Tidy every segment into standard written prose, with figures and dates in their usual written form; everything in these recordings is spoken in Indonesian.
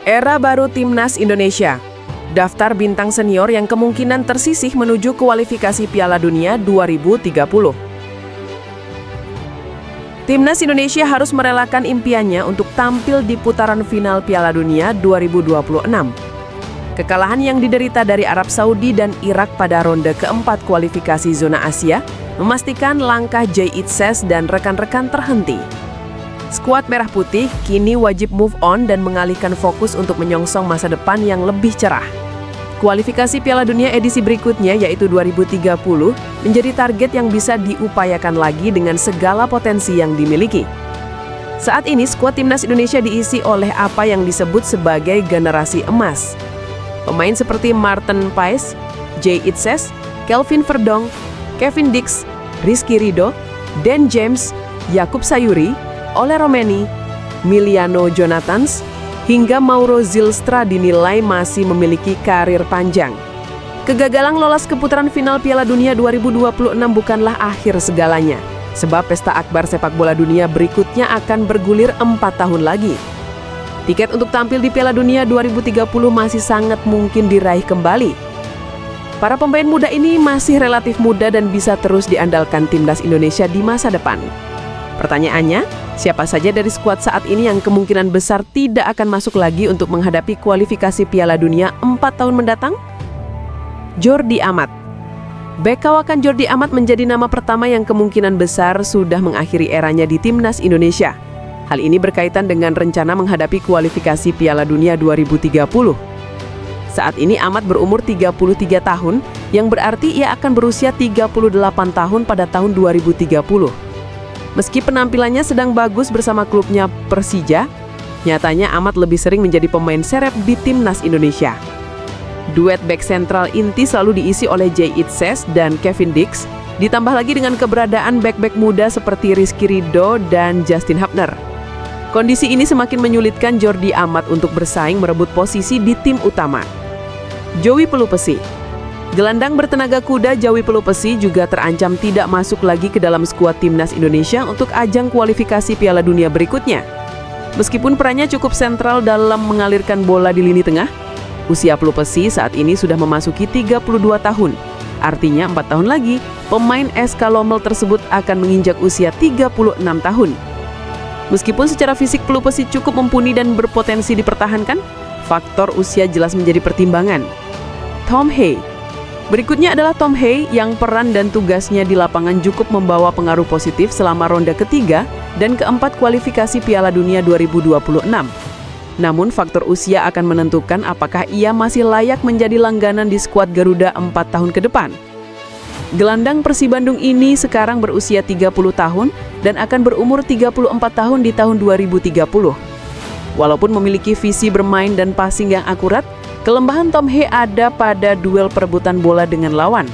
Era baru Timnas Indonesia. Daftar bintang senior yang kemungkinan tersisih menuju kualifikasi Piala Dunia 2030. Timnas Indonesia harus merelakan impiannya untuk tampil di putaran final Piala Dunia 2026. Kekalahan yang diderita dari Arab Saudi dan Irak pada ronde keempat kualifikasi zona Asia memastikan langkah Jay Itzes dan rekan-rekan terhenti. Skuad Merah Putih kini wajib move on dan mengalihkan fokus untuk menyongsong masa depan yang lebih cerah. Kualifikasi Piala Dunia edisi berikutnya yaitu 2030 menjadi target yang bisa diupayakan lagi dengan segala potensi yang dimiliki. Saat ini skuad Timnas Indonesia diisi oleh apa yang disebut sebagai generasi emas. Pemain seperti Maarten Paes, Jay Itzes, Kelvin Verdonk, Kevin Dix, Rizky Ridho, Dan James, Yakub Sayuri, Ole Romeni, Miliano Jonathans, hingga Mauro Zylstra dinilai masih memiliki karir panjang. Kegagalan lolos ke putaran final Piala Dunia 2026 bukanlah akhir segalanya, sebab pesta akbar sepak bola dunia berikutnya akan bergulir 4 tahun lagi. Tiket untuk tampil di Piala Dunia 2030 masih sangat mungkin diraih kembali. Para pemain muda ini masih relatif muda dan bisa terus diandalkan Timnas Indonesia di masa depan. Pertanyaannya, siapa saja dari skuad saat ini yang kemungkinan besar tidak akan masuk lagi untuk menghadapi kualifikasi Piala Dunia 4 tahun mendatang? Jordi Amat. Bek kawakan Jordi Amat menjadi nama pertama yang kemungkinan besar sudah mengakhiri eranya di Timnas Indonesia. Hal ini berkaitan dengan rencana menghadapi kualifikasi Piala Dunia 2030. Saat ini Amat berumur 33 tahun, yang berarti ia akan berusia 38 tahun pada tahun 2030. Meski penampilannya sedang bagus bersama klubnya Persija, nyatanya Amat lebih sering menjadi pemain serep di Timnas Indonesia. Duet bek sentral inti selalu diisi oleh Jay Itzes dan Kevin Dix, ditambah lagi dengan keberadaan bek-bek muda seperti Rizky Ridho dan Justin Hubner. Kondisi ini semakin menyulitkan Jordi Amat untuk bersaing merebut posisi di tim utama. Joey Pelupesi. Gelandang bertenaga kuda Joey Pelupesi juga terancam tidak masuk lagi ke dalam skuad Timnas Indonesia untuk ajang kualifikasi Piala Dunia berikutnya. Meskipun perannya cukup sentral dalam mengalirkan bola di lini tengah, usia Pelupesi saat ini sudah memasuki 32 tahun. Artinya 4 tahun lagi, pemain SK Lommel tersebut akan menginjak usia 36 tahun. Meskipun secara fisik Pelupesi cukup mumpuni dan berpotensi dipertahankan, faktor usia jelas menjadi pertimbangan. Tom Hay. Berikutnya adalah Tom Hay yang peran dan tugasnya di lapangan cukup membawa pengaruh positif selama ronde ketiga dan keempat kualifikasi Piala Dunia 2026. Namun faktor usia akan menentukan apakah ia masih layak menjadi langganan di skuad Garuda 4 tahun ke depan. Gelandang Persib Bandung ini sekarang berusia 30 tahun dan akan berumur 34 tahun di tahun 2030. Walaupun memiliki visi bermain dan passing yang akurat, kelembahan Tom Hay ada pada duel perebutan bola dengan lawan.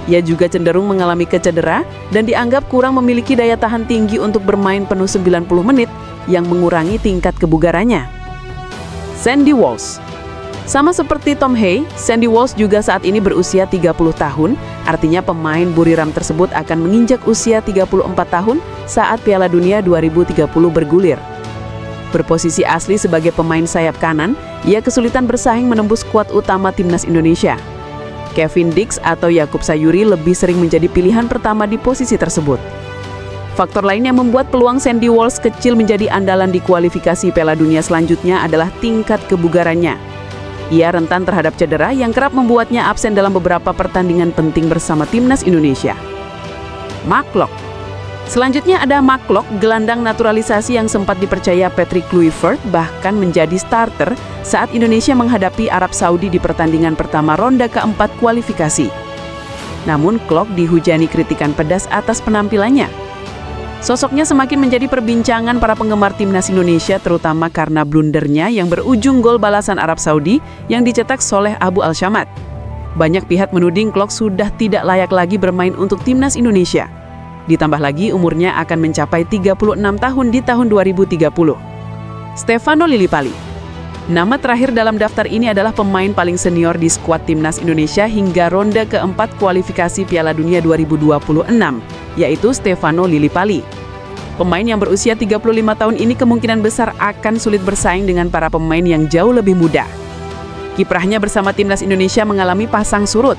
Ia juga cenderung mengalami kecedera dan dianggap kurang memiliki daya tahan tinggi untuk bermain penuh 90 menit yang mengurangi tingkat kebugarannya. Sandy Walsh. Sama seperti Tom Hay, Sandy Walsh juga saat ini berusia 30 tahun, artinya pemain Buriram tersebut akan menginjak usia 34 tahun saat Piala Dunia 2030 bergulir. Berposisi asli sebagai pemain sayap kanan, ia kesulitan bersaing menembus skuad utama Timnas Indonesia. Kevin Dix atau Yakub Sayuri lebih sering menjadi pilihan pertama di posisi tersebut. Faktor lain yang membuat peluang Sandy Walsh kecil menjadi andalan di kualifikasi Piala Dunia selanjutnya adalah tingkat kebugarannya. Ia rentan terhadap cedera yang kerap membuatnya absen dalam beberapa pertandingan penting bersama Timnas Indonesia. Mark Locke. Selanjutnya ada Mark Locke, gelandang naturalisasi yang sempat dipercaya Patrick Kluivert bahkan menjadi starter saat Indonesia menghadapi Arab Saudi di pertandingan pertama ronde keempat kualifikasi. Namun Locke dihujani kritikan pedas atas penampilannya. Sosoknya semakin menjadi perbincangan para penggemar Timnas Indonesia terutama karena blundernya yang berujung gol balasan Arab Saudi yang dicetak Soleh Abu Al-Shamad. Banyak pihak menuding Locke sudah tidak layak lagi bermain untuk Timnas Indonesia. Ditambah lagi umurnya akan mencapai 36 tahun di tahun 2030. Stefano Lillipali. Nama terakhir dalam daftar ini adalah pemain paling senior di skuad Timnas Indonesia hingga ronde keempat kualifikasi Piala Dunia 2026, yaitu Stefano Lillipali. Pemain yang berusia 35 tahun ini kemungkinan besar akan sulit bersaing dengan para pemain yang jauh lebih muda. Kiprahnya bersama timnas Indonesia mengalami pasang surut.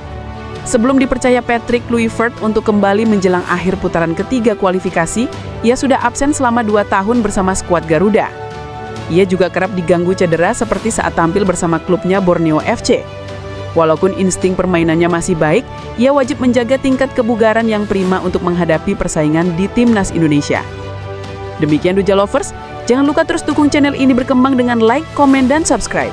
Sebelum dipercaya Patrick Kluivert untuk kembali menjelang akhir putaran ketiga kualifikasi, ia sudah absen selama 2 tahun bersama skuad Garuda. Ia juga kerap diganggu cedera seperti saat tampil bersama klubnya Borneo FC. Walaupun insting permainannya masih baik, ia wajib menjaga tingkat kebugaran yang prima untuk menghadapi persaingan di timnas Indonesia. Demikian Duja Lovers, jangan lupa terus dukung channel ini berkembang dengan like, komen, dan subscribe.